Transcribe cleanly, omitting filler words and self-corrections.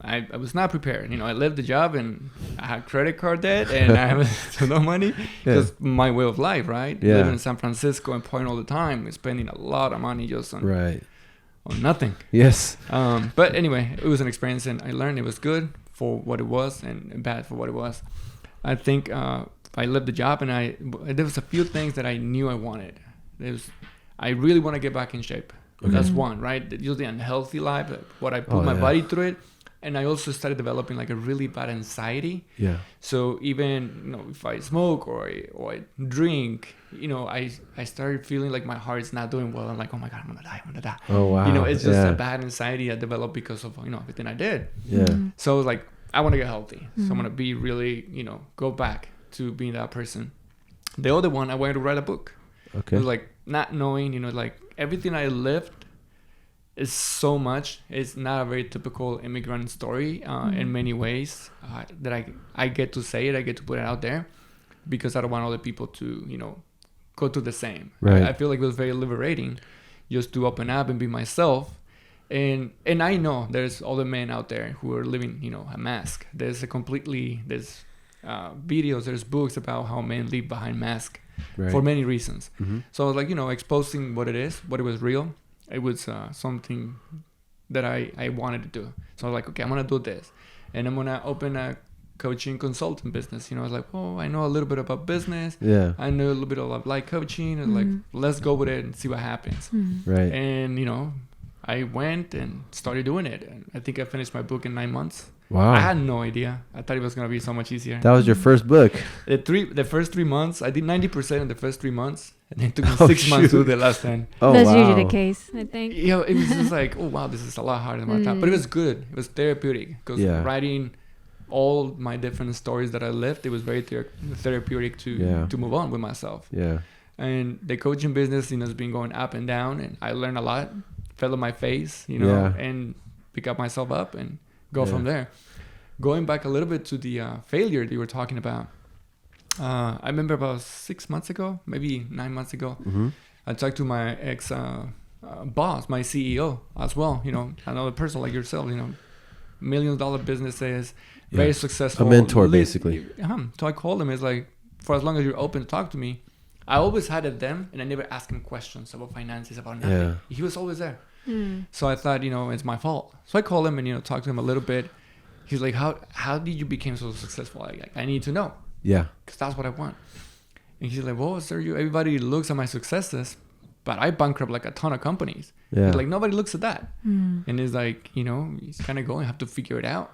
I was not prepared. I left the job and I had credit card debt and I have no money because my way of life, right? Yeah. Living in San Francisco and partying all the time, and spending a lot of money just on nothing. Yes. But anyway, it was an experience and I learned it was good for what it was and bad for what it was. I think I left the job and there was a few things that I knew I wanted. I really want to get back in shape. Okay. That's one, right? Just the unhealthy life, what I put my body through it. And I also started developing like a really bad anxiety. Yeah. So even if I smoke or I drink, I started feeling like my heart is not doing well. I'm like, oh my God, I'm gonna die. Oh wow. It's just a bad anxiety I developed because of everything I did. Yeah. So I was like, I want to get healthy. So I'm gonna be really go back to being that person. The other one, I wanted to write a book. Okay. It was like not knowing, like everything I lived. Is so much. It's not a very typical immigrant story in many ways that I get to say it. I get to put it out there because I don't want other people to, go through the same. Right. I feel like it was very liberating just to open up and be myself. And I know there's other men out there who are living, a mask. There's videos, there's books about how men live behind masks for many reasons. Mm-hmm. So I was like, exposing what it is, what it was real. It was something that I wanted to do. So I was like, okay, I'm going to do this. And I'm going to open a coaching consulting business. I was like, oh, I know a little bit about business. Yeah. I know a little bit about life coaching. And like, let's go with it and see what happens. Mm-hmm. Right. And, I went and started doing it. And I think I finished my book in 9 months. Wow. I had no idea. I thought it was going to be so much easier. That was your first book. The first 3 months, I did 90% in the first 3 months. And it took me 6 months to do the last 10. Oh, that's usually the case, I think. It was just like, oh, wow, this is a lot harder than I thought. But it was good. It was therapeutic. Because writing all my different stories that I lived, it was very therapeutic to move on with myself. Yeah. And the coaching business, has been going up and down. And I learned a lot. Fell on my face, and pick up myself up and go from there. Going back a little bit to the failure that you were talking about. I remember about 6 months ago, maybe 9 months ago, I talked to my ex boss, my CEO as well. Another person like yourself. $1 million businesses, very successful. A mentor, basically. So I called him. It's like, for as long as you're open to talk to me, I always had it then, and I never asked him questions about finances, about nothing. Yeah. He was always there. So I thought, it's my fault. So I called him and, talked to him a little bit. He's like, how did you become so successful? I need to know. Yeah. Because that's what I want. And he's like, well, sir, everybody looks at my successes, but I bankrupt like a ton of companies. Yeah. He's like, nobody looks at that. And it's like, he's kind of going, have to figure it out.